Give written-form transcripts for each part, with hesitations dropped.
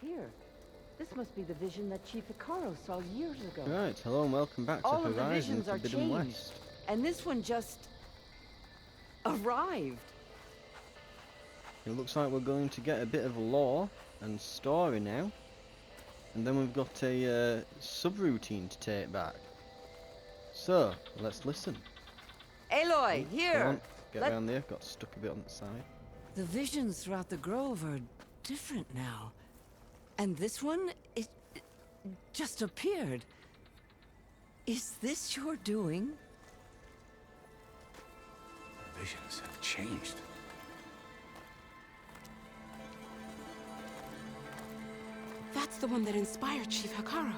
Here. This must be the vision that Chief Icaro saw years ago. Right, hello and welcome back to All of the Horizon visions are Forbidden changed. West. And this one just arrived. It looks like we're going to get a bit of lore and story now. And then we've got a subroutine to take back. So, let's listen. Aloy, Come here! on, get around there, got stuck a bit on the side. The visions throughout the grove are different now. And this one, it just appeared. Is this your doing? Visions have changed. That's the one that inspired Chief Icaro.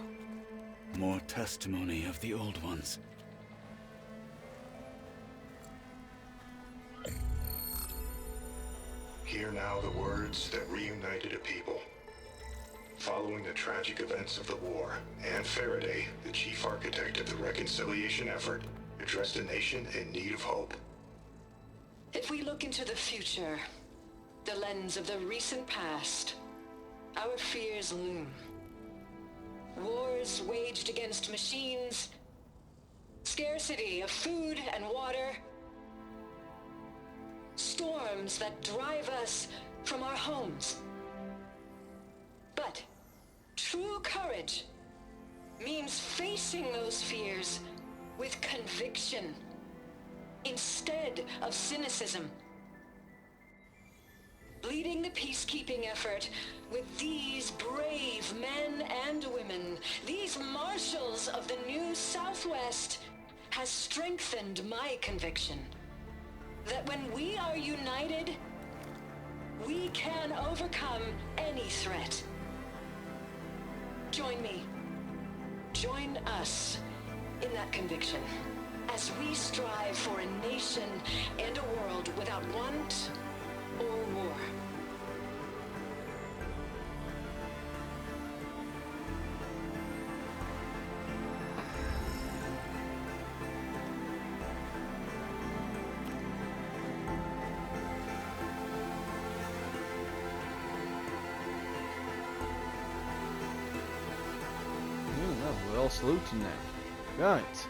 More testimony of the old ones. Hear now the words that reunited a people. Following the tragic events of the war, Anne Faraday, the chief architect of the reconciliation effort, addressed a nation in need of hope. If we look into the future, the lens of the recent past, our fears loom. Wars waged against machines, scarcity of food and water, storms that drive us from our homes. But true courage means facing those fears with conviction instead of cynicism. Leading the peacekeeping effort with these brave men and women, these marshals of the new Southwest, has strengthened my conviction that when we are united, we can overcome any threat. Join me. Join us in that conviction as we strive for a nation and a world without want or war. Well, we're all saluting now. Right.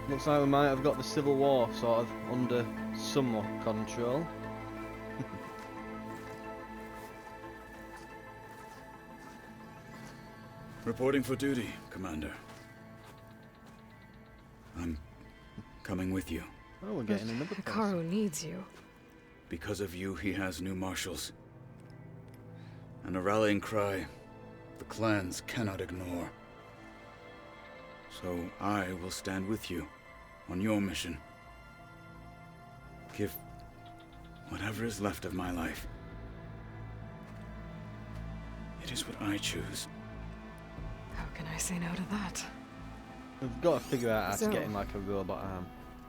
Looks like we might have got the Civil War sort of under somewhat control. Reporting for duty, Commander. I'm coming with you. Oh, we're getting another person. Icaro needs you. Because of you, he has new marshals. And a rallying cry the clans cannot ignore. So I will stand with you on your mission. Give whatever is left of my life. It is what I choose. How can I say no to that? We've got to figure out how So- to get him like a robot arm.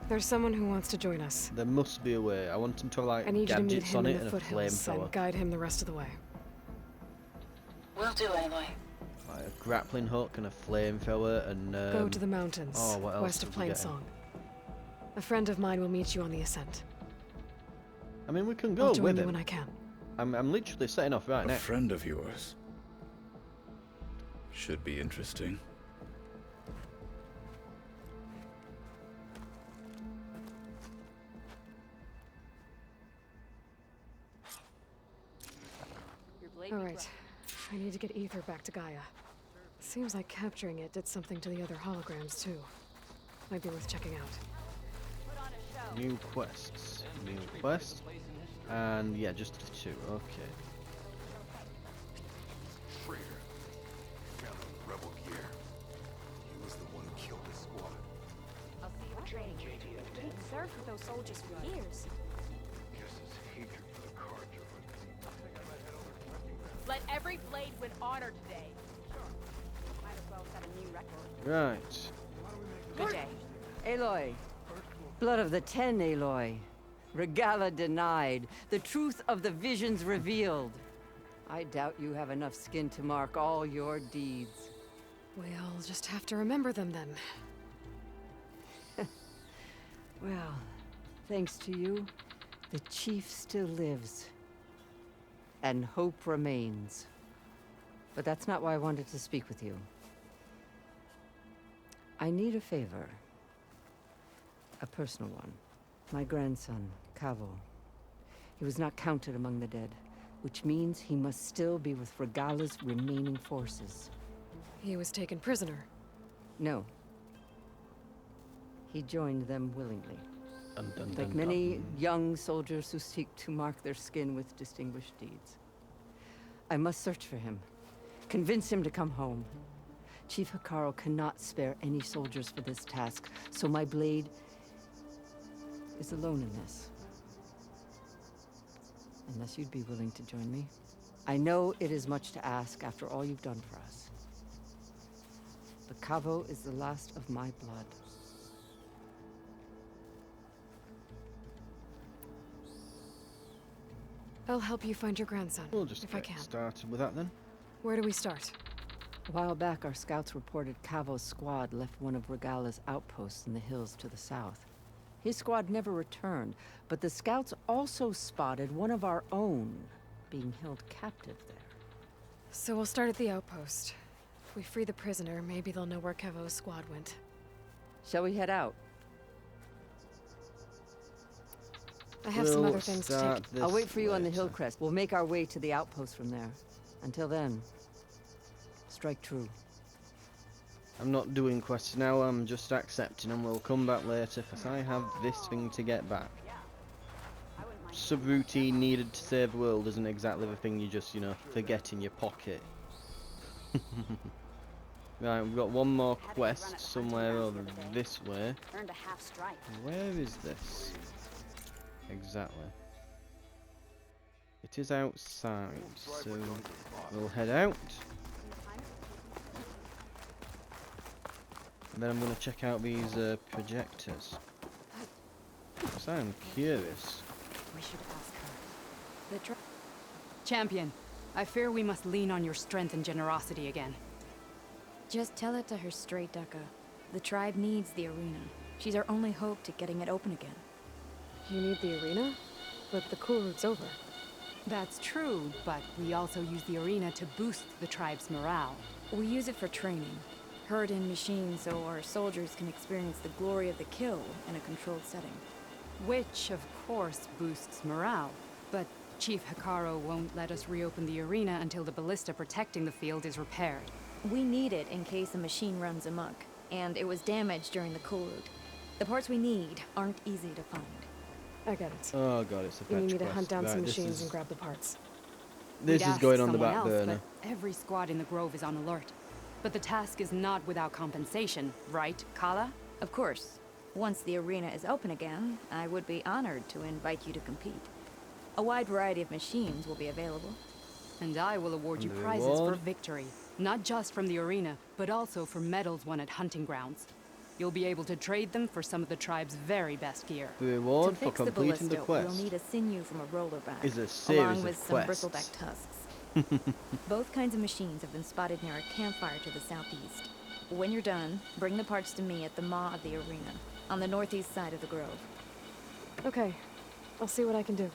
There's someone who wants to join us. There must be a way. I want him to have, like I need you to meet gadgets him on in it the and a foothills and flamethrower. guide him the rest of the way. Will do, Aloy. Like a grappling hook and a flamethrower and Go to the mountains, oh, what else west of did we get him? Plainsong. A friend of mine will meet you on the ascent. I mean, we can I'll go join with you him. when I can. I'm literally setting off right A now. friend of yours. Should be interesting. Alright, I need to get Ether back to Gaia. Seems like capturing it did something to the other holograms too. Might be worth checking out. New quests. New quest. And yeah, just the two. Okay. Traitor. Found on rebel gear. He was the one who killed his squad. I'll see you training. He'd served with those soldiers for years. Guess his hatred for the Carja Let every blade win honor today. Might as well set a new record. Right. Good day. Aloy. Blood of the Ten, Aloy. Regala denied. The truth of the visions revealed. I doubt you have enough skin to mark all your deeds. We'll just have to remember them then. Well, thanks to you, the chief still lives. and hope remains. But that's not why I wanted to speak with you. I need a favor. A personal one. My grandson, Cavo. He was not counted among the dead, which means he must still be with Regala's remaining forces. He was taken prisoner. No. He joined them willingly. Dun, dun, Like dun, many dun. young soldiers who seek to mark their skin with distinguished deeds. I must search for him. Convince him to come home. Chief Hikaru cannot spare any soldiers for this task, so my blade is alone in this. Unless you'd be willing to join me. I know it is much to ask after all you've done for us. But Cavo is the last of my blood. I'll help you find your grandson, We'll just if I get can. started with that then. Where do we start? A while back, our scouts reported Cavo's squad left one of Regala's outposts in the hills to the south. His squad never returned, but the scouts also spotted one of our own being held captive there. So we'll start at the outpost. If we free the prisoner, maybe they'll know where Kevo's squad went. Shall we head out? I have some other things to start take. this I'll wait for you on the later. hill crest. We'll make our way to the outpost from there. Until then, strike true. I'm not doing quests now, I'm just accepting them. We'll come back later, because I have this thing to get back. Subroutine needed to save the world isn't exactly the thing you just, you know, forget in your pocket. Right, we've got one more quest somewhere over this way. Earned a half stripe. Where is this? Exactly. It is outside, so we'll head out. And then I'm going to check out these projectors. Because I'm curious. We should ask her. Champion, I fear we must lean on your strength and generosity again. Just tell it to her straight, Ducka. The tribe needs the arena. She's our only hope to getting it open again. You need the arena? But the cool route's over. That's true, but we also use the arena to boost the tribe's morale. We use it for training. Herd in machines so our soldiers can experience the glory of the kill in a controlled setting. Which, of course, boosts morale. But Chief Hikaru won't let us reopen the arena until the ballista protecting the field is repaired. We need it in case a machine runs amok, and it was damaged during the cool route. The parts we need aren't easy to find. I get it. Oh god, it's a You fetch need me to quest. hunt down Right, some this machines is, and grab the parts. this We'd is ask going on the someone back else, burner. But every squad in the grove is on alert. But the task is not without compensation, right, Kala? Of course. Once the arena is open again, I would be honored to invite you to compete. A wide variety of machines will be available. And I will award you And the prizes for reward? victory. Not just from the arena, but also for medals won at hunting grounds. You'll be able to trade them for some of the tribe's very best gear. The reward To for fix the completing ballista, the quest we'll need a sinew from a rollerback, is a series along of with some quests. bristleback tusks. Both kinds of machines have been spotted near a campfire to the southeast. When you're done, bring the parts to me at the maw of the arena, on the northeast side of the grove. Okay. I'll see what I can do.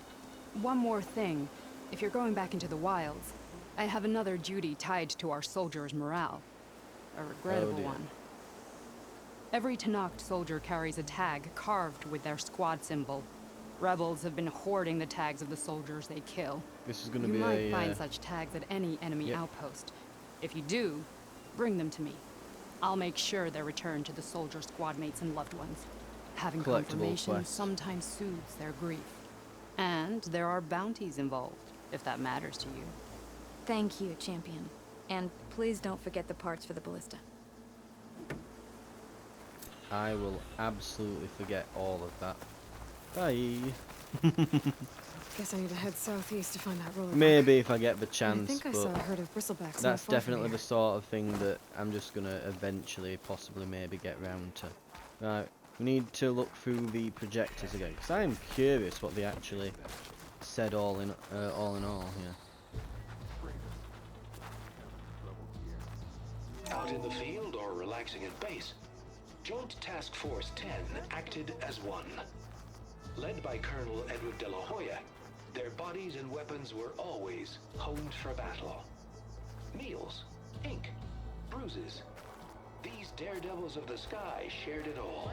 One more thing. If you're going back into the wilds, I have another duty tied to our soldiers' morale. A regrettable dear. one. Every Tenakth soldier carries a tag carved with their squad symbol. Rebels have been hoarding the tags of the soldiers they kill. This is going to You be might a find such tags at any enemy Yep. outpost. If you do, bring them to me. I'll make sure they're returned to the soldier squad mates and loved ones. Having Collectible confirmation quests. sometimes soothes their grief. And there are bounties involved, if that matters to you. Thank you, champion. And please don't forget the parts for the ballista. I will absolutely forget all of that. Bye. Guess I need to head southeast to find that rollerback. Maybe if I get the I chance, think I but saw a herd of bristlebacks not that's far from definitely here. the sort of thing that I'm just going to eventually, possibly, maybe get round to. Right, we need to look through the projectors again, because I'm curious what they actually said all in all here. Out in the field or relaxing at base, Joint Task Force 10 acted as one. Led by Colonel Edward de la Hoya, Their bodies and weapons were always honed for battle. Meals, ink, bruises. These daredevils of the sky shared it all.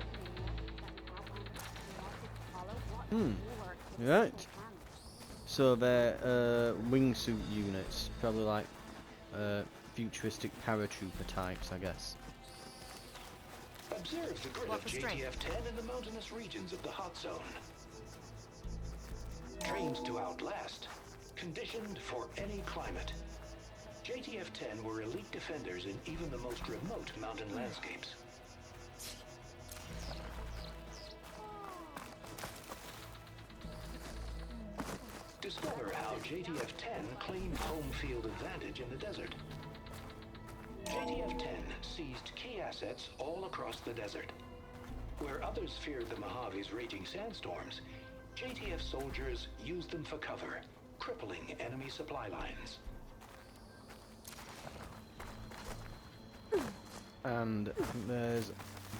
Right. So they're wingsuit units, probably like futuristic paratrooper types, I guess. Observe the grit of JTF-10 in the mountainous regions of the hot zone. Trained to outlast, conditioned for any climate. JTF-10 were elite defenders in even the most remote mountain landscapes. Discover how JTF-10 claimed home field advantage in the desert. JTF-10 seized key assets all across the desert. Where others feared the Mojave's raging sandstorms, JTF soldiers used them for cover, crippling enemy supply lines. And there's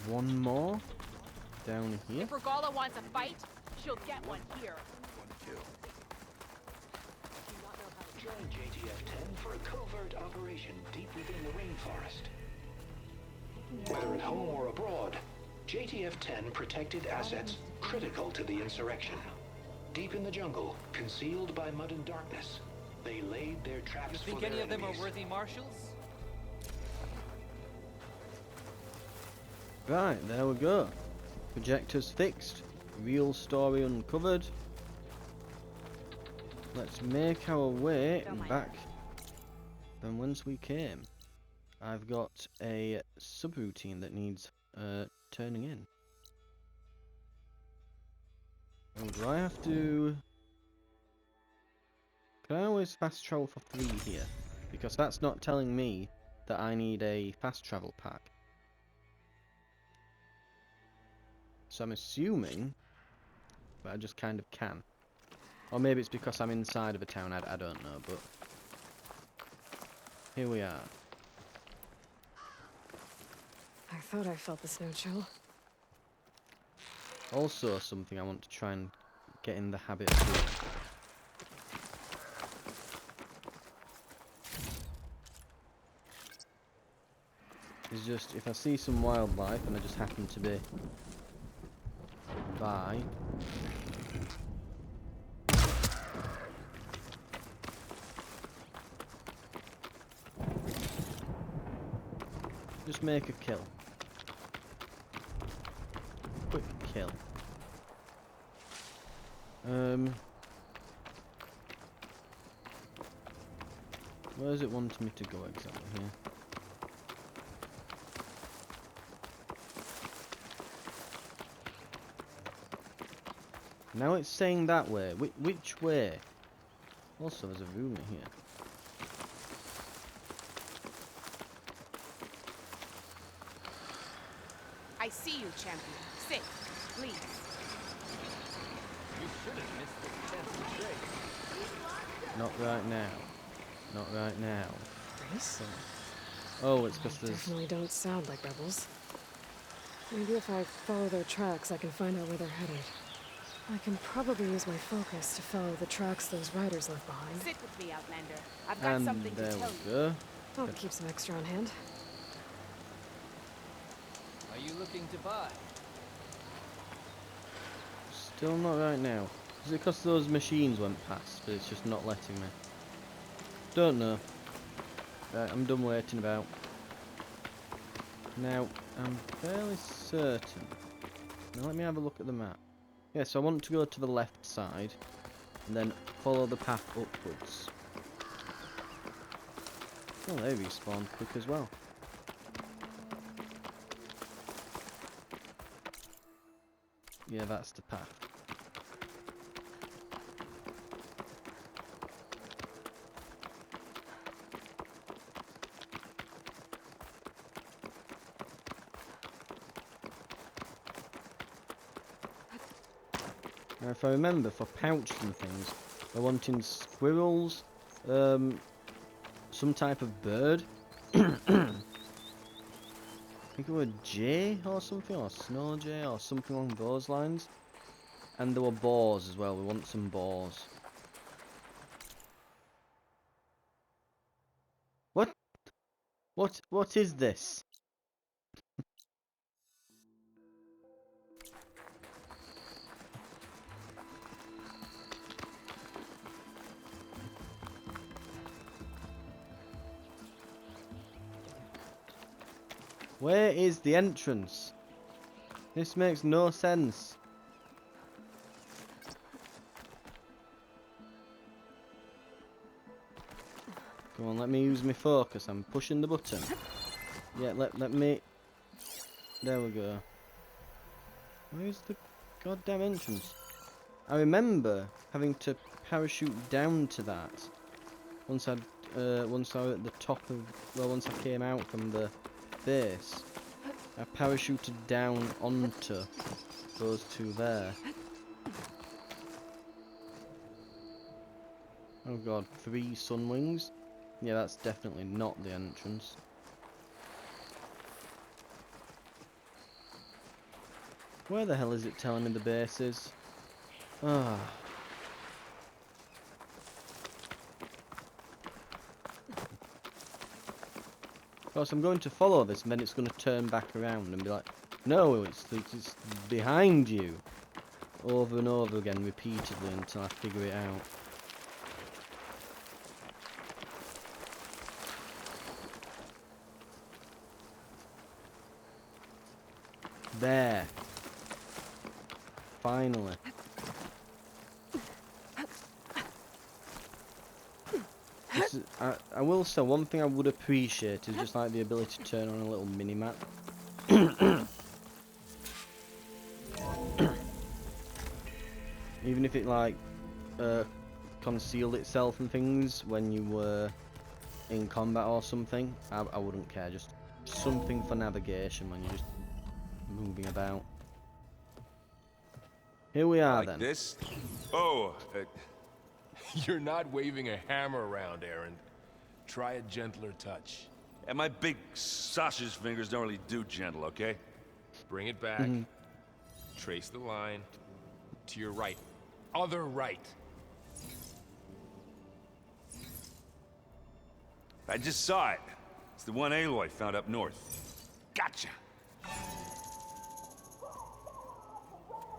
one more down here. If Regala wants a fight, she'll get one here. One kill. Join JTF-10 for a covert operation deep within the rainforest. Whether at home or abroad, JTF-10 protected assets critical to the insurrection. Deep in the jungle, concealed by mud and darkness, they laid their traps for their enemies. Think any of them are worthy marshals? Right, there we go. Projectors fixed. Real story uncovered. Let's make our way back from whence we came. I've got a subroutine that needs turning in. Oh, do I have to... Can I always fast travel for 3 here? Because that's not telling me that I need a fast travel pack. So I'm assuming, but I just kind of can. Or maybe it's because I'm inside of a town, I don't know, but... Here we are. I thought I felt the snow chill. Also something I want to try and get in the habit of doing. Is just, if I see some wildlife and I just happen to be by, just make a kill. Quick kill. Where does it want me to go exactly here? Now it's saying that way. Which way? Also, there's a room here. I see you, champion. Sit, please. You should have missed the chance to trade. Not right now. Not right now. Race? Oh, it's because there's... Definitely don't sound like rebels. Maybe if I follow their tracks, I can find out where they're headed. I can probably use my focus to follow the tracks those riders left behind. Sit with me, Outlander. I've got And something to there tell we you. go. I'll keep some extra on hand. Are you looking to buy? Still not right now. Is it because those machines went past, but it's just not letting me? Don't know. Right, I'm done waiting about. Now, I'm fairly certain. Now let me have a look at the map. Yeah, so I want to go to the left side, and then follow the path upwards. Oh, they respawn quick as well. Yeah, that's the path. Now, if I remember, for pouch and things, they're wanting squirrels, some type of bird. I think it was jay or something, or snow jay, or something along those lines. And there were boars as well. We want some boars. What is this? Where is the entrance? This makes no sense. Come on, let me use my focus. I'm pushing the button. Yeah, let me... There we go. Where's the goddamn entrance? I remember having to parachute down to that. Once I was at the top of... Well, once I came out from the base. I parachuted down onto those two there. Oh god, 3 sun wings? Yeah, that's definitely not the entrance. Where the hell is it telling me the base is? Ah. Of course, I'm going to follow this and then it's going to turn back around and be like, no, it's behind you. Over and over again, repeatedly, until I figure it out. There. Finally. I will say, one thing I would appreciate is just like the ability to turn on a little mini-map. Even if it like concealed itself and things when you were in combat or something, I wouldn't care. Just something for navigation when you're just moving about. Here we are, like then. This? Oh, you're not waving a hammer around, Aaron. Try a gentler touch. And my big sausage fingers don't really do gentle, okay? Bring it back. Trace the line. To your right. Other right. I just saw it. It's the one Aloy found up north. Gotcha.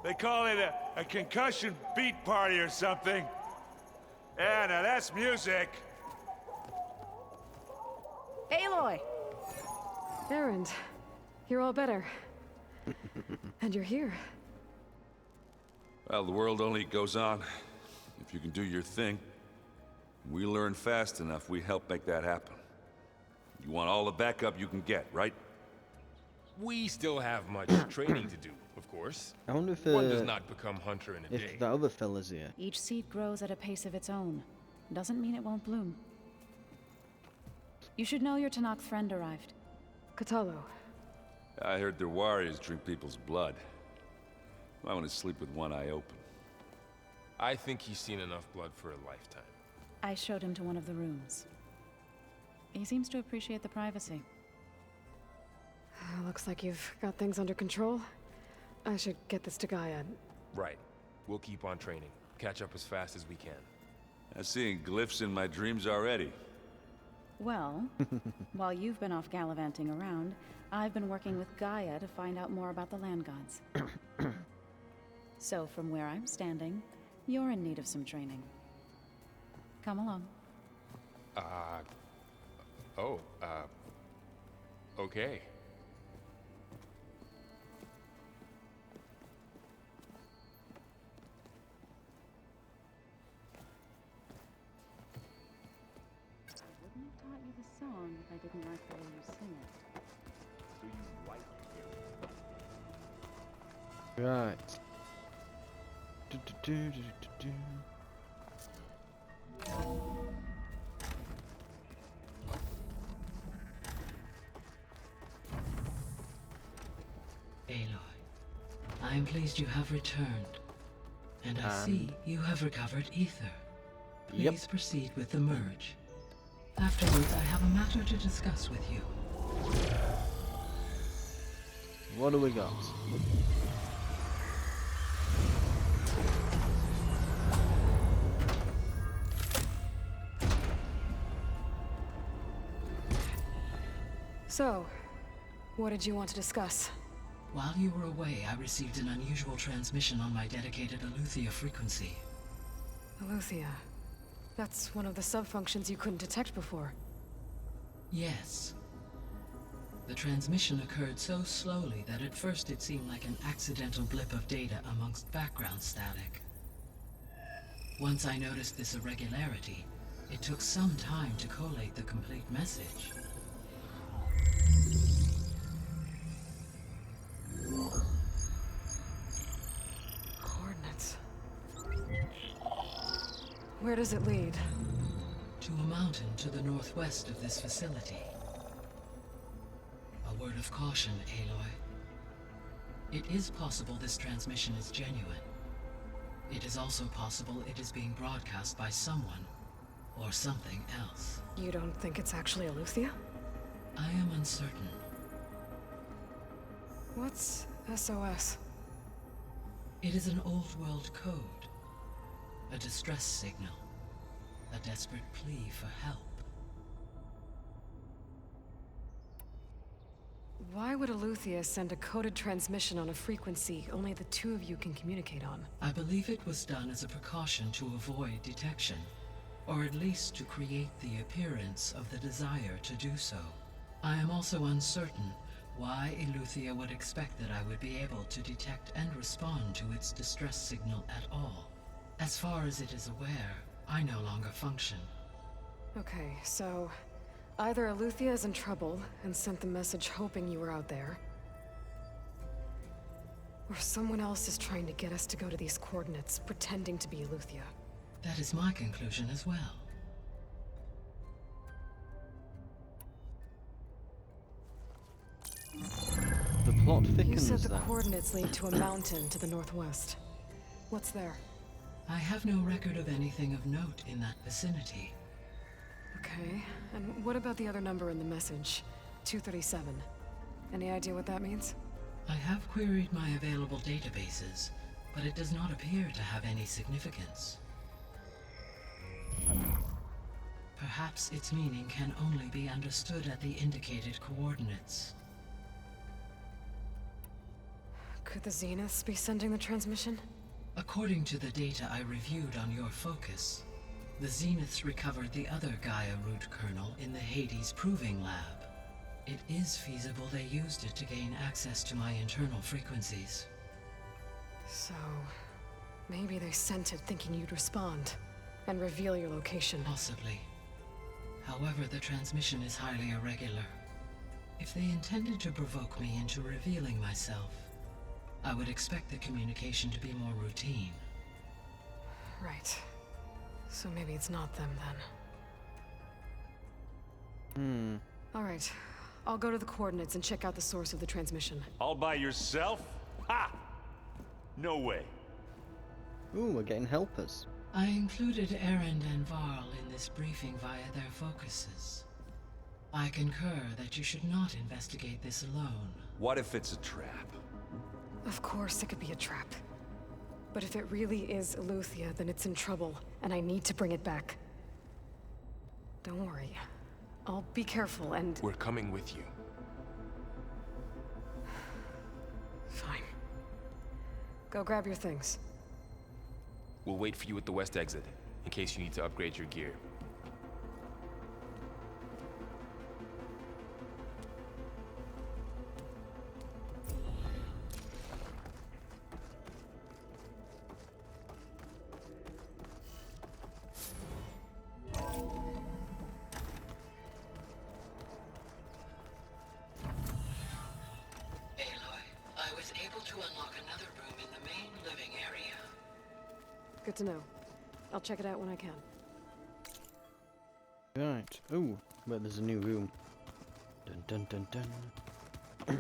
They call it a concussion beat party or something. Yeah, now that's music. Aloy! Aaron, you're all better. And you're here. Well, the world only goes on if you can do your thing. We learn fast enough, we help make that happen. You want all the backup you can get, right? We still have much training to do, of course. I wonder if one does not become hunter in a day. If that other fella's here. Each seed grows at a pace of its own. Doesn't mean it won't bloom. You should know your Tanakh friend arrived. Katalo. I heard their warriors drink people's blood. I want to sleep with one eye open. I think he's seen enough blood for a lifetime. I showed him to one of the rooms. He seems to appreciate the privacy. Looks like you've got things under control. I should get this to Gaia. Right. We'll keep on training. Catch up as fast as we can. I'm seeing glyphs in my dreams already. Well, while you've been off gallivanting around, I've been working with Gaia to find out more about the land gods. So from where I'm standing, you're in need of some training. Come along. Okay. I wouldn't have taught you the song if I didn't like the way you sing it. Do you like it? Right. Aloy, I am pleased you have returned. And I see you have recovered ether. Please proceed with the merge. Afterwards, I have a matter to discuss with you. What do we got? So, what did you want to discuss? While you were away, I received an unusual transmission on my dedicated Aletheia frequency. Aletheia. That's one of the sub-functions you couldn't detect before. Yes. The transmission occurred so slowly that at first it seemed like an accidental blip of data amongst background static. Once I noticed this irregularity, it took some time to collate the complete message. Coordinates. Where does it lead? To a mountain to the northwest of this facility. A word of caution, Aloy. It is possible this transmission is genuine. It is also possible it is being broadcast by someone, or something else. You don't think it's actually Aletheia? I am uncertain. What's SOS? It is an old-world code. A distress signal. A desperate plea for help. Why would Aletheia send a coded transmission on a frequency only the two of you can communicate on? I believe it was done as a precaution to avoid detection, or at least to create the appearance of the desire to do so. I am also uncertain why Aletheia would expect that I would be able to detect and respond to its distress signal at all. As far as it is aware, I no longer function. Okay, so either Aletheia is in trouble and sent the message hoping you were out there, or someone else is trying to get us to go to these coordinates, pretending to be Aletheia. That is my conclusion as well. The plot You thickens said the then. coordinates lead to a mountain to the northwest. What's there? I have no record of anything of note in that vicinity. Okay, and what about the other number in the message? 237. Any idea what that means? I have queried my available databases, but it does not appear to have any significance. Perhaps its meaning can only be understood at the indicated coordinates. Could the Zeniths be sending the transmission? According to the data I reviewed on your focus, the Zeniths recovered the other Gaia root kernel in the Hades Proving Lab. It is feasible they used it to gain access to my internal frequencies. So, maybe they sent it thinking you'd respond and reveal your location. Possibly. However, the transmission is highly irregular. If they intended to provoke me into revealing myself, I would expect the communication to be more routine. Right. So maybe it's not them then. All right. I'll go to the coordinates and check out the source of the transmission. All by yourself? Ha! No way. Ooh, we're getting helpers. I included Erend and Varl in this briefing via their focuses. I concur that you should not investigate this alone. What if it's a trap? Of course it could be a trap. But if it really is Aletheia, then it's in trouble, and I need to bring it back. Don't worry. I'll be careful and... We're coming with you. Fine. Go grab your things. We'll wait for you at the west exit, in case you need to upgrade your gear. Good to know. I'll check it out when I can. Right. Ooh, but there's a new room. Dun dun dun dun.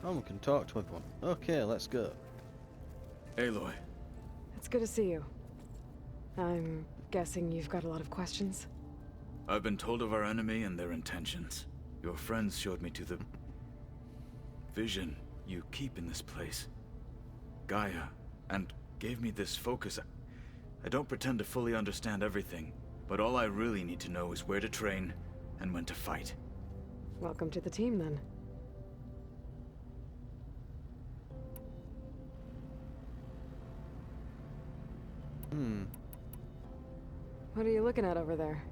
Oh, we can talk to everyone. Okay, let's go. Aloy. It's good to see you. I'm guessing you've got a lot of questions? I've been told of our enemy and their intentions. Your friends showed me to the vision you keep in this place, Gaia, and gave me this focus. I don't pretend to fully understand everything, but all I really need to know is where to train, and when to fight. Welcome to the team, then. What are you looking at over there?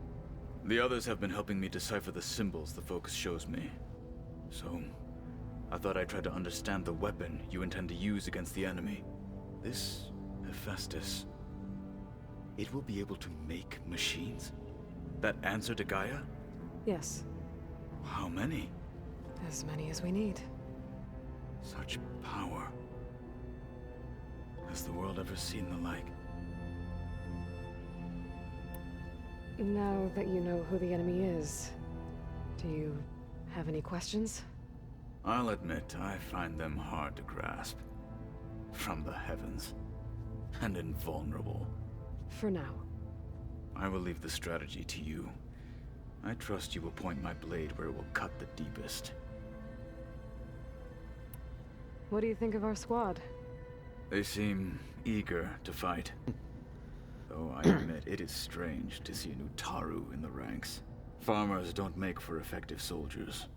The others have been helping me decipher the symbols the focus shows me. So, I thought I'd try to understand the weapon you intend to use against the enemy. This Hephaestus, it will be able to make machines that answer to Gaia? Yes. How many? As many as we need. Such power. Has the world ever seen the like? Now that you know who the enemy is, do you have any questions? I'll admit, I find them hard to grasp. From the heavens. And invulnerable. For now. I will leave the strategy to you. I trust you will point my blade where it will cut the deepest. What do you think of our squad? They seem eager to fight. Though I admit it is strange to see a new Taru in the ranks. Farmers don't make for effective soldiers.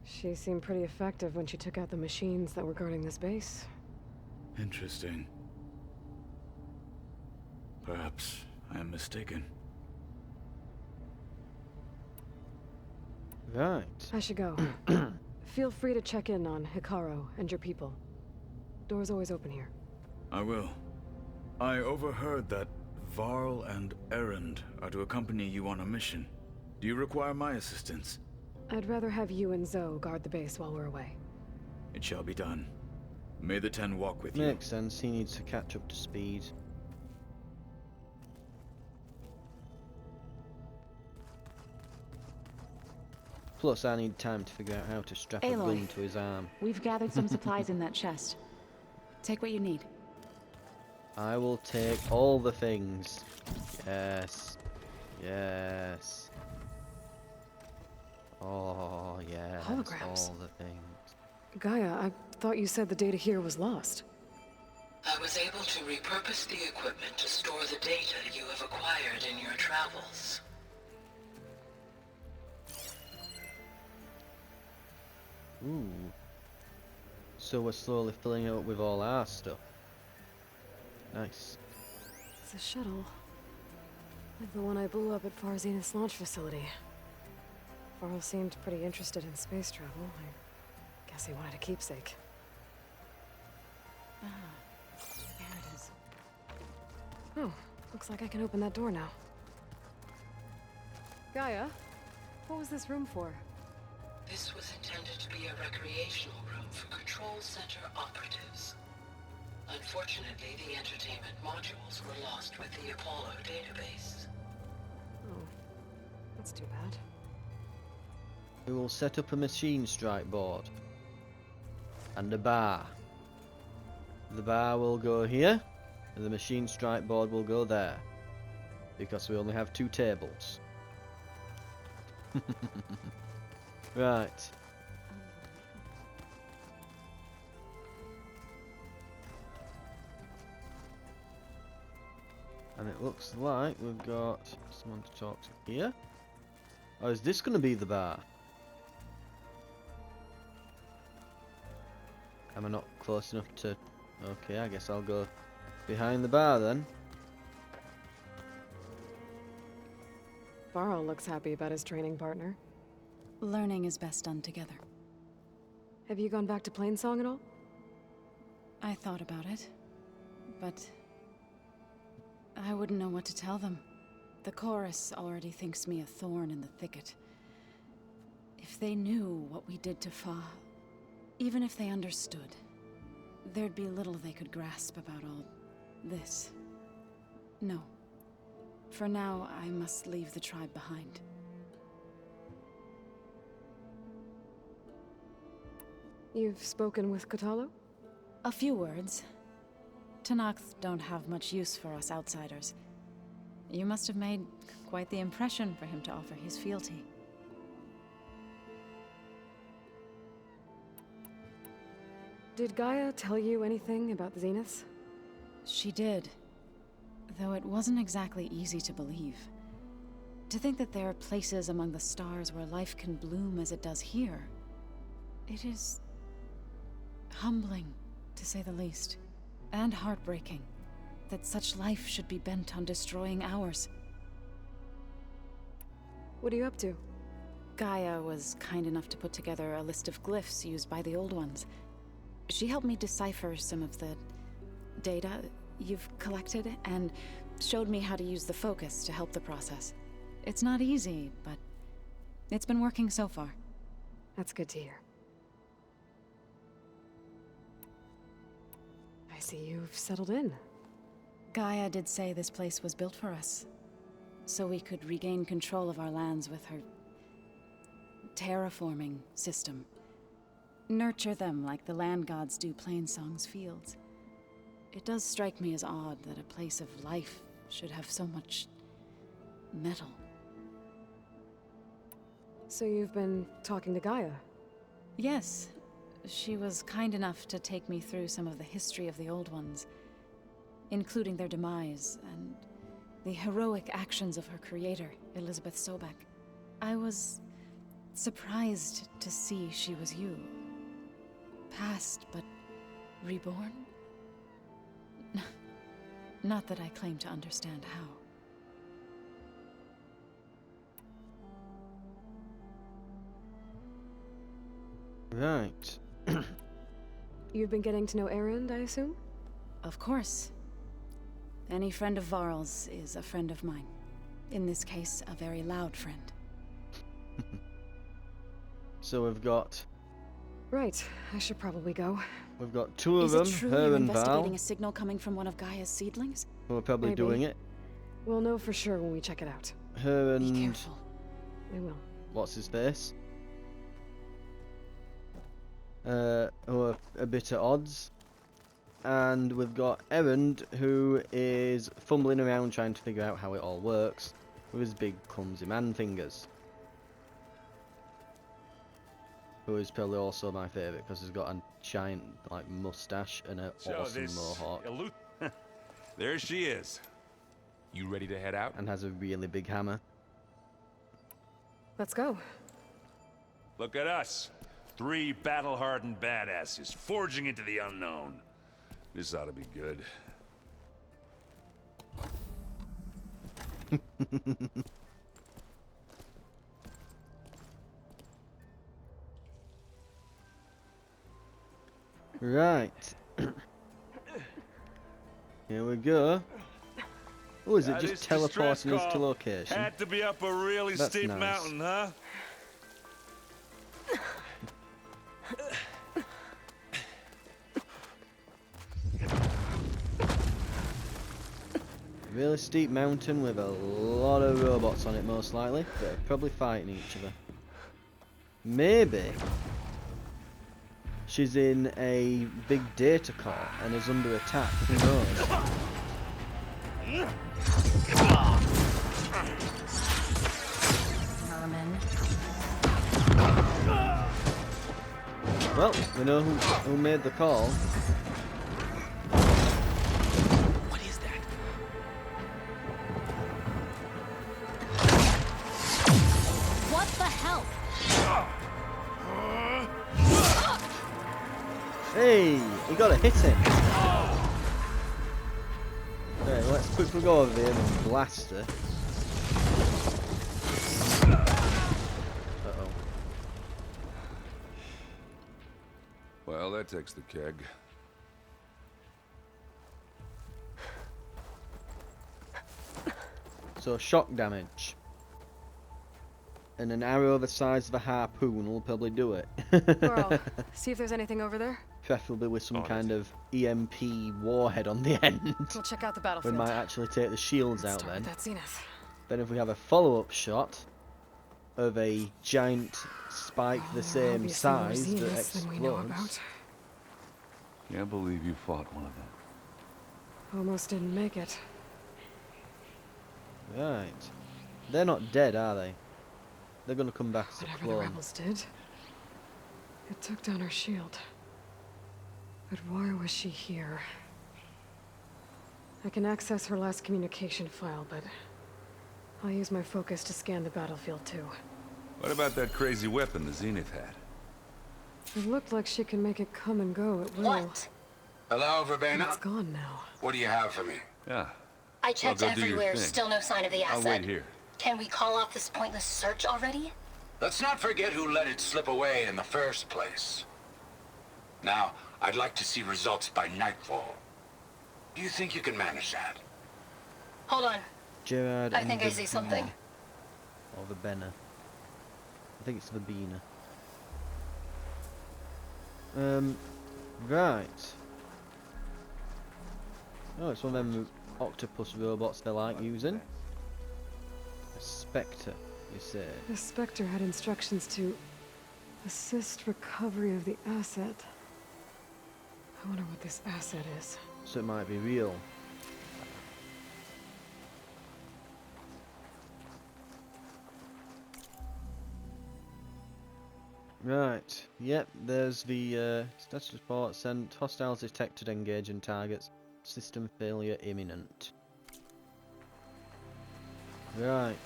She seemed pretty effective when she took out the machines that were guarding this base. Interesting. Perhaps I am mistaken. Right. I should go. Feel free to check in on Hikaru and your people. Door's always open here. I will. I overheard that Varl and Erend are to accompany you on a mission. Do you require my assistance? I'd rather have you and Zoe guard the base while we're away. It shall be done. May the Ten walk with you. Makes sense, he needs to catch up to speed. Plus, I need time to figure out how to strap a Aloy, gun to his arm. we've gathered some supplies in that chest. Take what you need. I will take all the things. Yes. Yes. Oh, yes. Holograms. All the things. Gaia, I thought you said the data here was lost. I was able to repurpose the equipment to store the data you have acquired in your travels. Ooh. So we're slowly filling it up with all our stuff. Nice. It's a shuttle. Like the one I blew up at Far Zenith's launch facility. Varl seemed pretty interested in space travel. I guess he wanted a keepsake. Ah, there it is. Oh, looks like I can open that door now. Gaia, what was this room for? This was intended to be a recreational room for Control Center operatives. Unfortunately, the entertainment modules were lost with the Apollo database. Oh, that's too bad. We will set up a machine strike board. And a bar. The bar will go here, and the machine strike board will go there. Because we only have 2 tables. Right. And it looks like we've got someone to talk to here. Oh, is this going to be the bar? Am I not close enough to... Okay, I guess I'll go behind the bar then. Varl looks happy about his training partner. Learning is best done together. Have you gone back to Plainsong at all? I thought about it, but I wouldn't know what to tell them. The chorus already thinks me a thorn in the thicket. If they knew what we did to Fa, even if they understood, there'd be little they could grasp about all this. No. For now, I must leave the tribe behind. You've spoken with Kotallo? A few words. Tenakth don't have much use for us outsiders. You must have made quite the impression for him to offer his fealty. Did Gaia tell you anything about the Zeniths? She did. Though it wasn't exactly easy to believe. To think that there are places among the stars where life can bloom as it does here. It is humbling, to say the least, and heartbreaking that such life should be bent on destroying ours. What are you up to? Gaia was kind enough to put together a list of glyphs used by the Old Ones. She helped me decipher some of the data you've collected, and showed me how to use the focus to help the process. It's not easy, but it's been working so far. That's good to hear. I see you've settled in. Gaia did say this place was built for us, so we could regain control of our lands with her terraforming system. Nurture them like the land gods do Plainsong's fields. It does strike me as odd that a place of life should have so much metal. So you've been talking to Gaia? Yes. She was kind enough to take me through some of the history of the Old Ones, including their demise and the heroic actions of her creator, Elizabeth Sobek. I was surprised to see she was you. Past, but reborn? Not that I claim to understand how. Right. You've been getting to know Erend, I assume? Of course. Any friend of Varl's is a friend of mine. In this case, a very loud friend. So we've got... Right, I should probably go. We've got two of Is them, it true her you're and investigating Val, a signal coming from one of Gaia's seedlings? who are probably Maybe. doing it. We'll know for sure when we check it out. Her and... Be careful. I will. What's his face? Who are a bit at odds. And we've got Erend, who is fumbling around trying to figure out how it all works with his big clumsy man fingers. Who is probably also my favourite because he's got a giant like mustache and an awesome mohawk. There she is. You ready to head out? And has a really big hammer. Let's go. Look at us. 3 battle-hardened badasses forging into the unknown. This ought to be good. Right. Here we go. Oh, is it This just teleporting us to call location? Had to be up a really That's steep nice. mountain, huh? Really steep mountain with a lot of robots on it, most likely. They're probably fighting each other. Maybe she's in a big data core and is under attack. Who knows? Merman. Well, we know who made the call. What is that? What the hell? Hey, we gotta hit him. Okay, let's quickly go over here and blast her. Uh-oh. Well, that takes the keg. So shock damage. And an arrow the size of a harpoon will probably do it. Carl, see if there's anything over there. Preferably with some kind of EMP warhead on the end. We'll check out the We battlefield. might actually take the shields Let's out start then. with that zenith. Then if we have a follow-up shot of a giant spike the same Obviously more size that zeniths than we know explodes. about. Can't believe you fought one of them. Almost didn't make it. Right. They're not dead, are they? They're gonna come back as a Whatever the clone. rebels did, it took down her shield. But why was she here? I can access her last communication file, but I'll use my focus to scan the battlefield too. What about that crazy weapon the Zenith had? It looked like she can make it come and go at will. What? Hello, Verbena? It's gone now. What do you have for me? Yeah. I checked Well, go do your everywhere, thing. still no sign of the asset. I'll wait here. Can we call off this pointless search already? Let's not forget who let it slip away in the first place. Now, I'd like to see results by nightfall. Do you think you can manage that? Hold on. Gerard I and think I see something. Or the Benner. I think it's the Beaner. Right. Oh, it's one of them octopus robots they like using. A Spectre, you say. The Spectre had instructions to assist recovery of the asset. I wonder what this asset is. So it might be real. Right, yep, there's the status report sent. Hostiles detected engaging targets. System failure imminent. Right.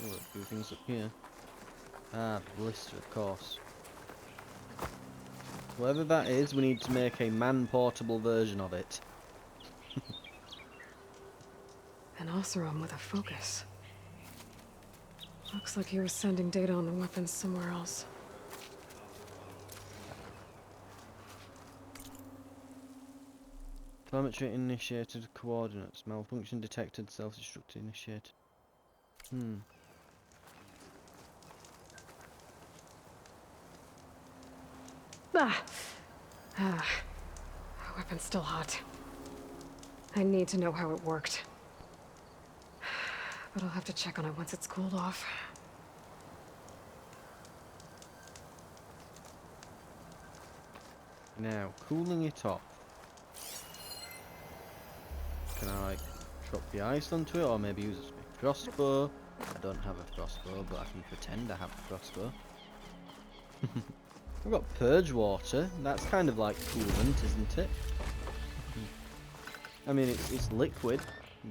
Oh, a few things up here. Ah, blister, of course. Whatever that is, we need to make a man-portable version of it. An Oseram with a focus. Looks like he was sending data on the weapons somewhere else. Telemetry initiated coordinates. Malfunction detected. Self-destruct initiated. Weapon's still hot. I need to know how it worked. But I'll have to check on it once it's cooled off. Now, cooling it off. Can I, like, drop the ice onto it, or maybe use a crossbow? I don't have a crossbow, but I can pretend I have a crossbow. I've got purge water. That's kind of like coolant, isn't it? I mean, it's liquid.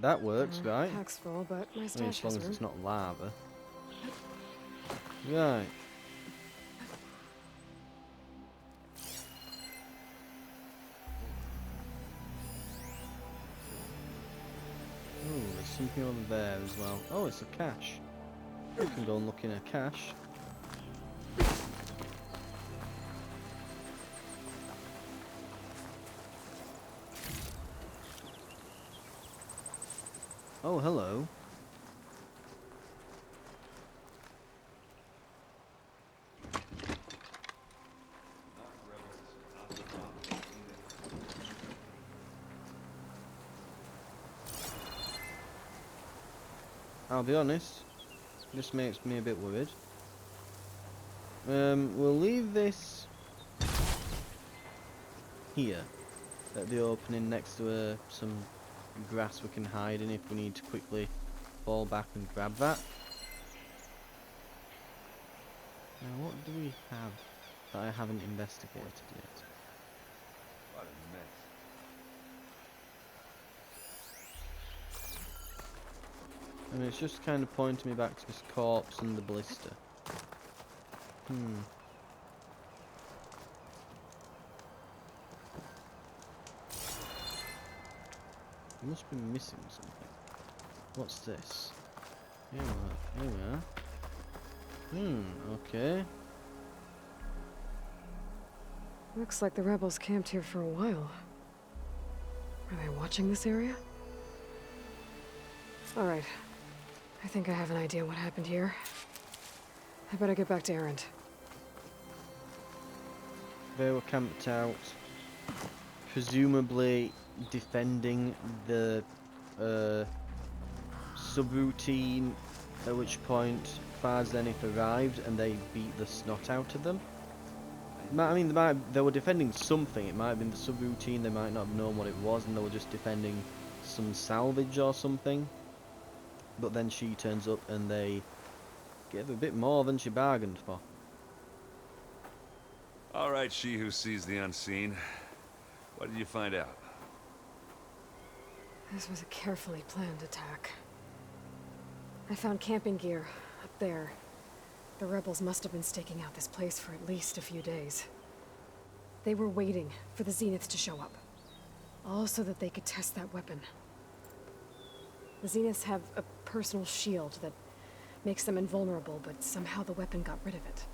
That works, right? Pack's full, but my I mean, stash as long has as room. it's not lava. Right. Oh, there's something over there as well. Oh, it's a cache. We can go and look in a cache. Oh, hello. I'll be honest, this makes me a bit worried. We'll leave this here at the opening next to some grass we can hide in if we need to quickly fall back and grab that. Now, what do we have that I haven't investigated yet? What a mess. And it's just kind of pointing me back to this corpse and the blister. I must be missing something. What's this? Here we are. Okay. Looks like the rebels camped here for a while. Are they watching this area? Alright. I think I have an idea what happened here. I better get back to Erend. They were camped out, presumably defending the subroutine, at which point Far Zenith arrived and they beat the snot out of them. I mean, they were defending something. It might have been the subroutine, they might not have known what it was, and they were just defending some salvage or something. But then she turns up and they Gave a bit more than she bargained for. All right, she who sees the unseen. What did you find out? This was a carefully planned attack. I found camping gear up there. The rebels must have been staking out this place for at least a few days. They were waiting for the Zeniths to show up. All so that they could test that weapon. The Zeniths have a personal shield that makes them invulnerable, but somehow the weapon got rid of it.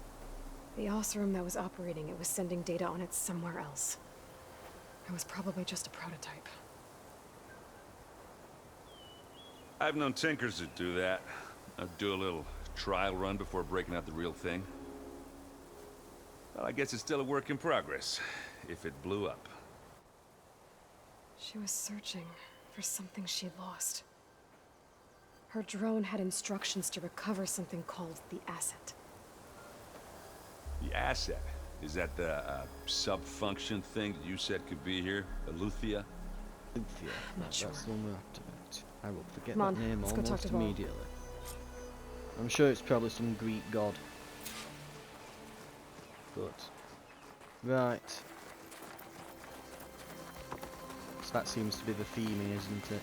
The Osram that was operating it was sending data on it somewhere else. It was probably just a prototype. I've known tinkers that do that. I'd do a little trial run before breaking out the real thing. Well, I guess it's still a work in progress, if it blew up. She was searching for something she lost. Her drone had instructions to recover something called the asset. The asset? Is that the sub-function thing that you said could be here? Aletheia? Aletheia. That's the one we're after. I will forget Come on, that name let's go talk almost to Val. immediately. I'm sure it's probably some Greek god. But right. So that seems to be the theme, isn't it?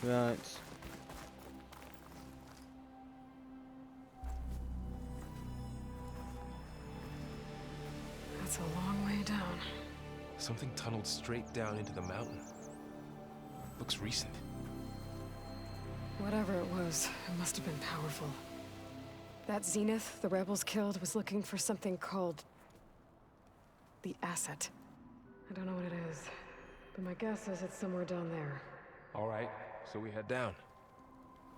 Right. That's a long way down. Something tunneled straight down into the mountain. Looks recent. Whatever it was, it must have been powerful. That Zenith the rebels killed was looking for something called the asset. I don't know what it is, but my guess is it's somewhere down there. All right, so we head down.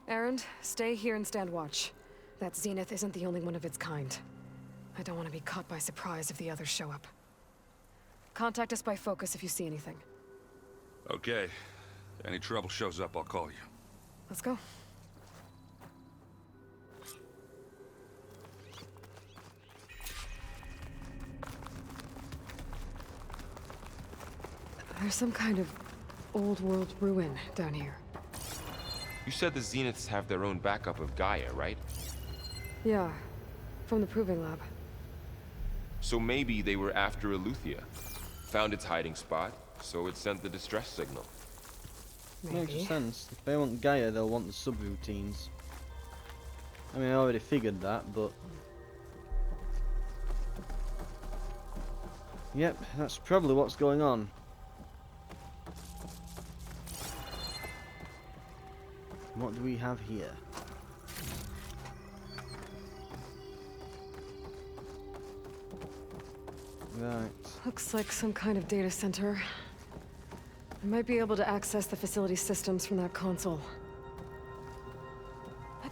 Erend, stay here and stand watch. That Zenith isn't the only one of its kind. I don't want to be caught by surprise if the others show up. Contact us by focus if you see anything. Okay. Any trouble shows up, I'll call you. Let's go. There's some kind of old world ruin down here. You said the Zeniths have their own backup of Gaia, right? Yeah, from the proving lab. So maybe they were after Aletheia. Found its hiding spot, so it sent the distress signal. Makes sense. If they want Gaia, they'll want the subroutines. I mean, I already figured that, but... Yep, that's probably what's going on. What do we have here? Right. Looks like some kind of data center. I might be able to access the facility systems from that console. What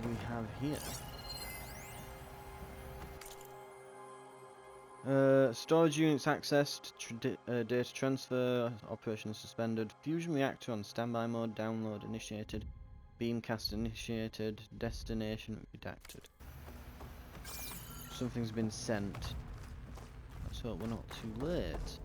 do we have here? Storage units accessed, data transfer, operation suspended, fusion reactor on standby mode, download initiated, beamcast initiated, destination redacted. Something's been sent. Let's hope we're not too late.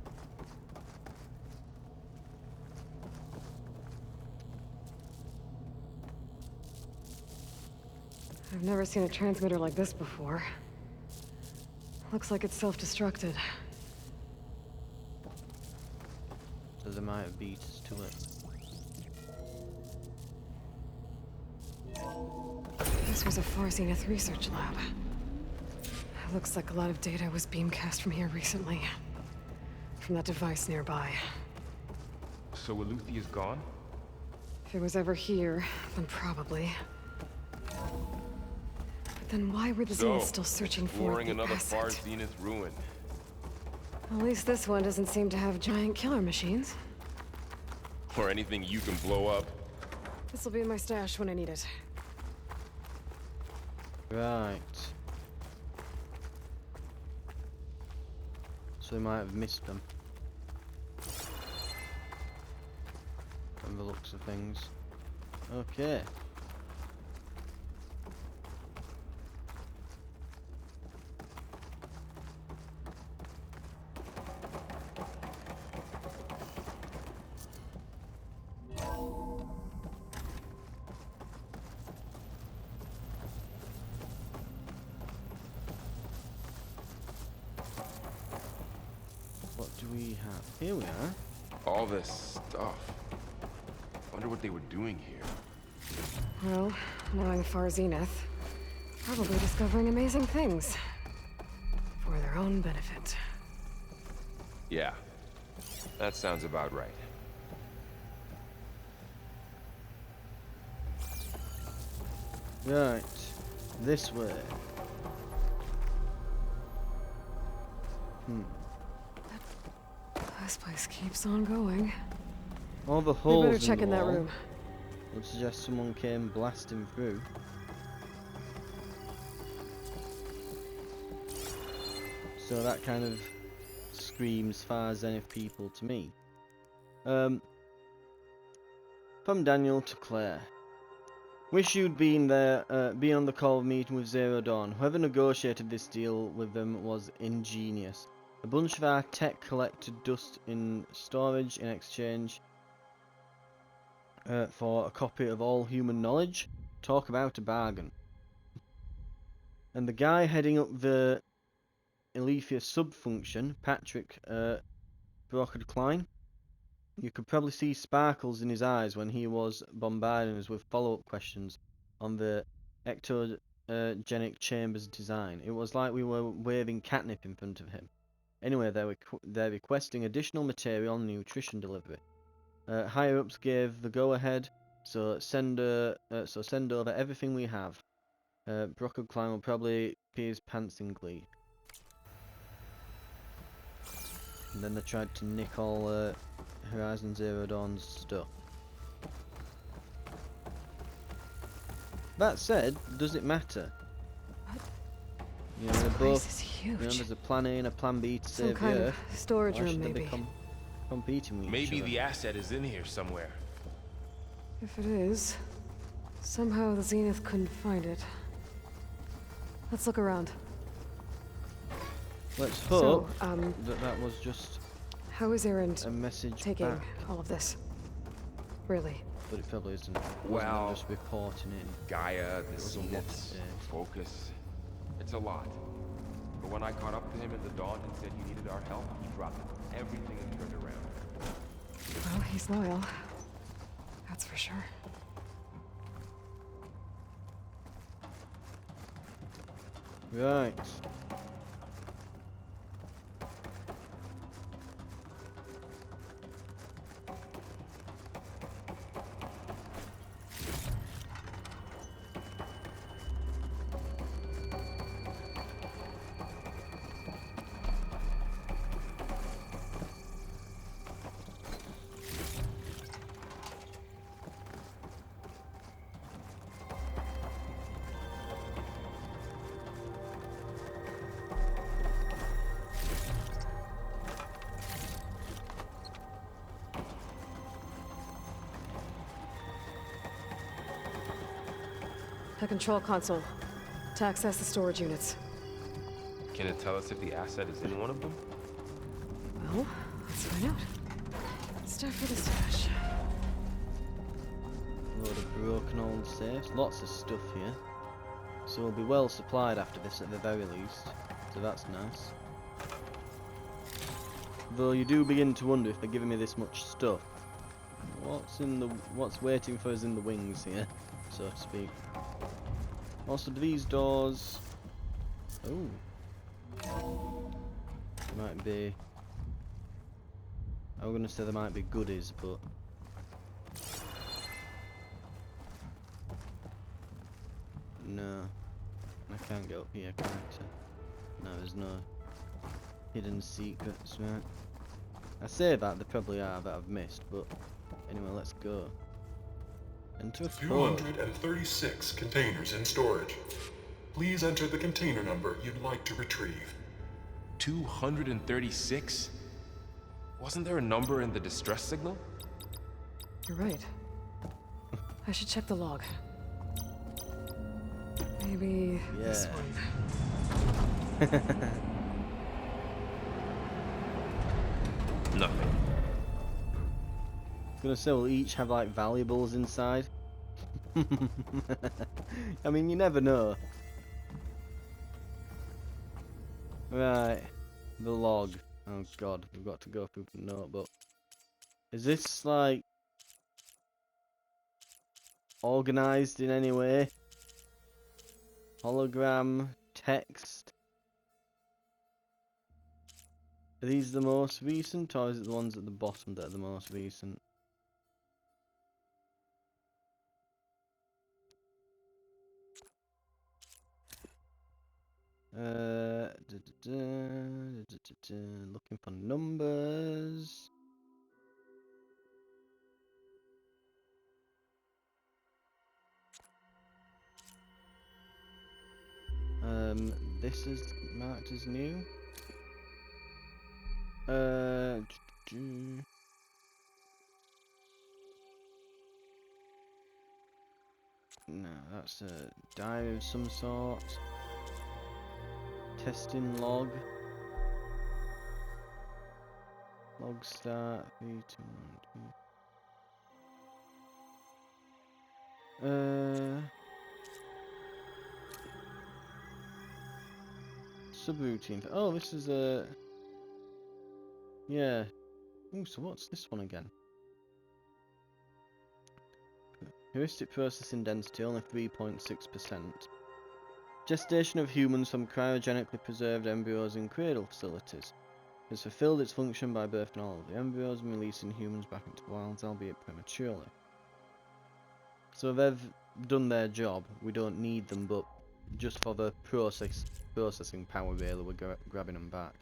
I've never seen a transmitter like this before. Looks like it's self-destructed. So there might have beaters to it. This was a Far Zenith research lab. Looks like a lot of data was beamcast from here recently. From that device nearby. So Aletheia is gone? If it was ever here, then probably. But then why were the Zeniths still searching for exploring the another asset? Far Zenith ruin. At least this one doesn't seem to have giant killer machines. Or anything you can blow up. This'll be in my stash when I need it. Right. So we might have missed them. From the looks of things. Okay. we have? Here we are. All this stuff. Wonder what they were doing here. Well, knowing Far Zenith, probably discovering amazing things. For their own benefit. Yeah, that sounds about right. Right, this way. This place keeps on going. All the We holes better check in the that wall room. would suggest someone came blasting through. So that kind of screams Far Zenith people to me. From Daniel to Claire. Wish you'd been there, be on the call meeting with Zero Dawn. Whoever negotiated this deal with them was ingenious. A bunch of our tech collected dust in storage in exchange for a copy of all human knowledge. Talk about a bargain. And the guy heading up the Aletheia sub-function, Patrick Brockard-Klein, you could probably see sparkles in his eyes when he was bombarding us with follow-up questions on the ectogenic chamber's design. It was like we were waving catnip in front of him. Anyway, they're requesting additional material on nutrition delivery. Higher-ups gave the go-ahead, so send over everything we have. Brockard-Klein will probably pee his pants in glee. And then they tried to nick all Horizon Zero Dawn's stuff. That said, does it matter? You know, they're both. This is huge. You know, there's a plan A and a plan B to save the kind Earth. of storage Why room, should they maybe. be competing with each Maybe other? the asset is in here somewhere. If it is, somehow the Zenith couldn't find it. Let's look around. Let's hope So, that was just how is Erend a message taking back. all of this? Really? But it probably isn't. Well, Just reporting it. Gaia, the was a lot to Zeniths, say. focus. It's a lot. But when I caught up to him in the dawn and said he needed our help, he dropped everything and turned around. Well, he's loyal. That's for sure. Right. The control console. To access the storage units. Can it tell us if the asset is in one of them? Well, let's find out. Stuff for the stash. Load of broken old safes. Lots of stuff here. So we'll be well supplied after this at the very least. So that's nice. Though you do begin to wonder if they're giving me this much stuff. What's waiting for us in the wings here, so to speak. Also, do these doors... Oh. Might be... I was going to say there might be goodies, but... No. I can't get up here, can I? No, there's no hidden secrets, right? I say that, there probably are that I've missed, but... Anyway, let's go. Enter a code. 236 containers in storage. Please enter the container number you'd like to retrieve. 236? Wasn't there a number in the distress signal? You're right. I should check the log. Maybe this one. Nothing. I'm gonna say we'll each have like valuables inside. I mean, you never know. Right, the log. Oh god, we've got to go through the notebook. Is this like organized in any way? Hologram, text. Are these the most recent, or is it the ones at the bottom that are the most recent? Looking for numbers. This is marked as new. No, that's a diary of some sort. Testing log. Log start. 3, 2, 1, 2. Subroutine. Oh, this is a. Yeah. Ooh, so what's this one again? Heuristic processing density only 3.6%. Gestation of humans from cryogenically preserved embryos in cradle facilities. Has fulfilled its function by birthing all of the embryos and releasing humans back into wilds, albeit prematurely. So they've done their job. We don't need them, but just for the processing power, really, we're grabbing them back.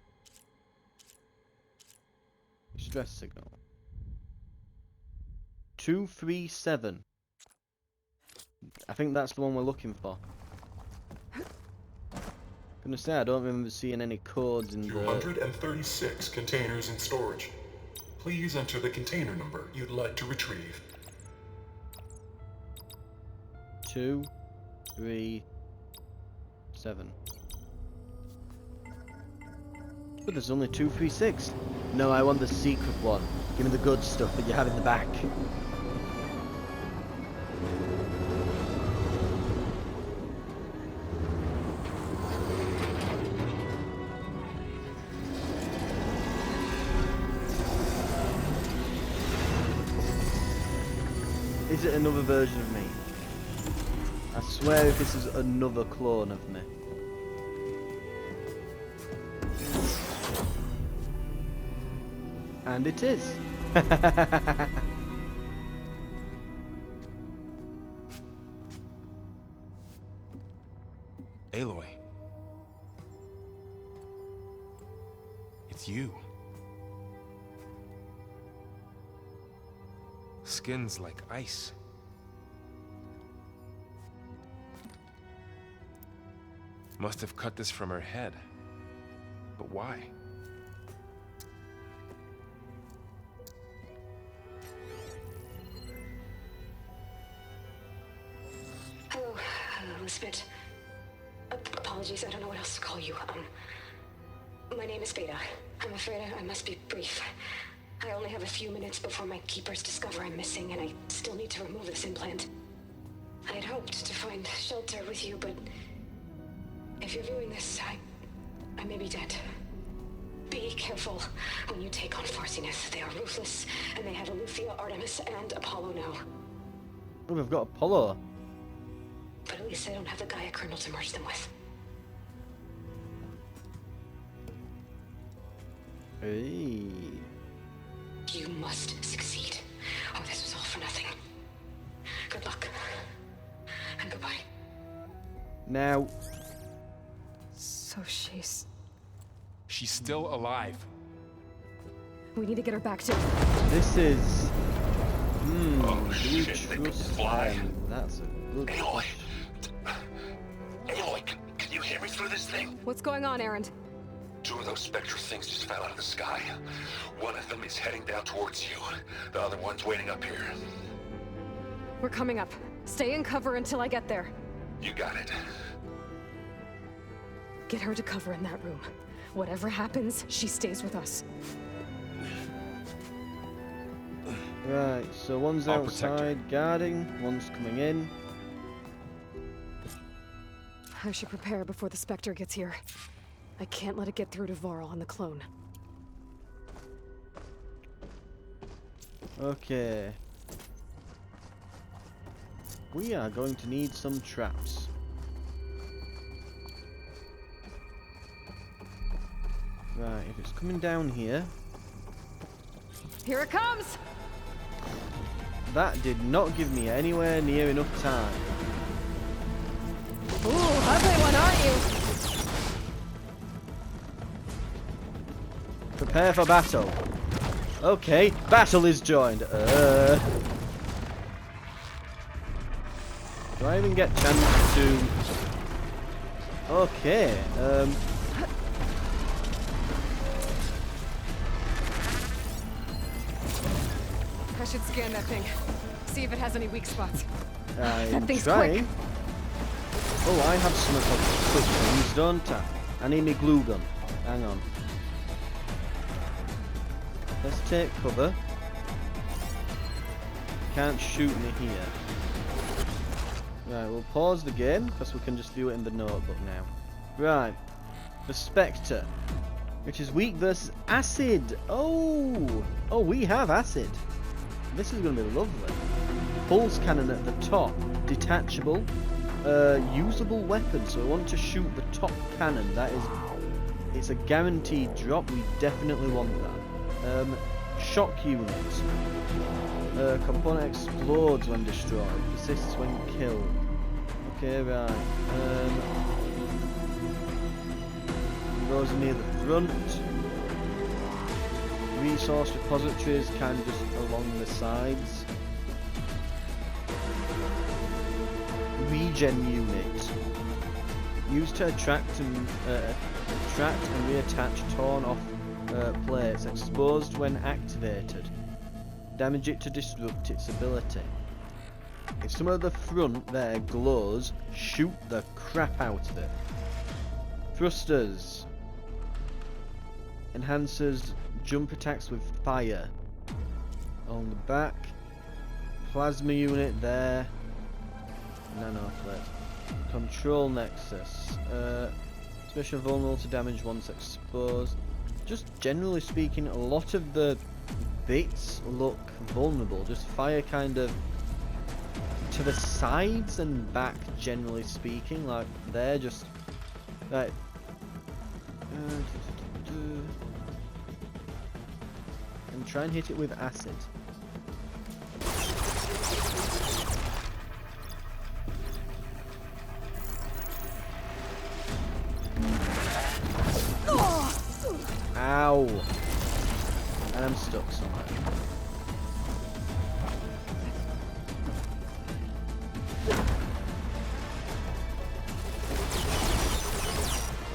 Stress signal. 237. I think that's the one we're looking for. Gonna say I don't remember seeing any codes in 236 containers in storage. Please enter the container number you'd like to retrieve. 2, 3, 7. But there's only 236. No, I want the secret one. Give me the good stuff that you have in the back. Is it another version of me? I swear if this is another clone of me. And it is. Aloy. It's you. Skin's like ice. Must have cut this from her head. But why? Hello, Elizabeth. Apologies, I don't know what else to call you. My name is Beta. I'm afraid I must be brief. I only have a few minutes before my keepers discover I'm missing, and I still need to remove this implant. I had hoped to find shelter with you, but if you're viewing this, I may be dead. Be careful when you take on Farsiness. They are ruthless, and they have Aletheia, Artemis, and Apollo now. Oh, we've got Apollo. But at least I don't have the Gaia kernel to merge them with. Hey. You must succeed, or this was all for nothing. Good luck. And goodbye. Now. So she's still alive. We need to get her back to... This is... Oh shit, they can fly. That's a good... Aloy! Aloy, can you hear me through this thing? What's going on, Erend? 2 of those spectral things just fell out of the sky. One of them is heading down towards you. The other one's waiting up here. We're coming up. Stay in cover until I get there. You got it. Get her to cover in that room. Whatever happens, she stays with us. Right, so one's outside guarding, one's coming in. I should prepare before the Spectre gets here. I can't let it get through to Varl on the clone. Okay. We are going to need some traps. Right, if it's coming down here... Here it comes! That did not give me anywhere near enough time. Ooh, ugly one, aren't you? Prepare for battle. Okay, battle is joined. Do I even get chance to... Okay, I should scan that thing. See if it has any weak spots. I'm That thing's trying. quick. Oh, I have some of the quick things, don't I? I need my glue gun. Hang on. Let's take cover. Can't shoot me here. Right, we'll pause the game because we can just do it in the notebook now. Right, the Spectre, which is weak versus acid. Oh, we have acid. This is going to be lovely. Pulse cannon at the top, detachable, usable weapon. So we want to shoot the top cannon. That is, it's a guaranteed drop. We definitely want that. Shock unit. Component explodes when destroyed. Persists when killed. Okay, right. Goes near the front. Resource repositories kind of just along the sides. Regen unit. Used to attract and reattach torn off plates. Exposed when activated. Damage it to disrupt its ability. If some of the front there glows, shoot the crap out of it. Thrusters. Enhances jump attacks with fire. On the back. Plasma unit there. Nanoflip. Control nexus. Special vulnerable to damage once exposed. Just generally speaking, a lot of the bits look vulnerable. Just fire kind of to the sides and back, generally speaking. Like they're just right. And try and hit it with acid. Ow! And I'm stuck somewhere.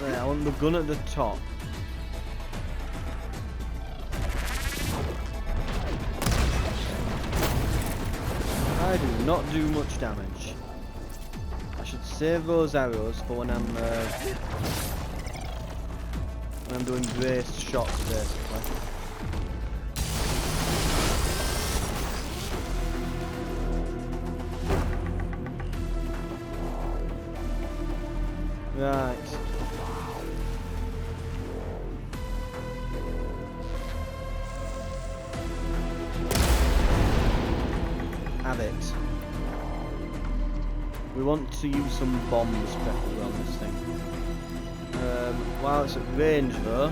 Right, I want the gun at the top. I do not do much damage. I should save those arrows for when I'm doing braced shots, basically. Right. Have it. We want to use some bombs preferably on this thing. While it's at range though,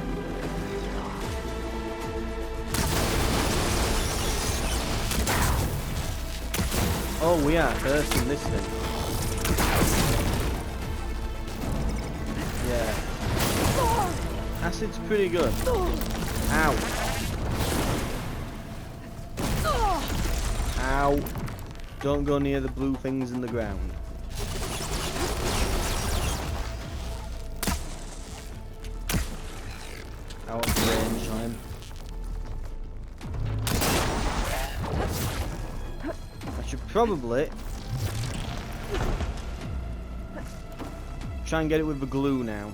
oh, we are hurting this thing. Yeah. Acid's pretty good. Ow. Ow. Don't go near the blue things in the ground. Out of range time. I should probably try and get it with the glue now.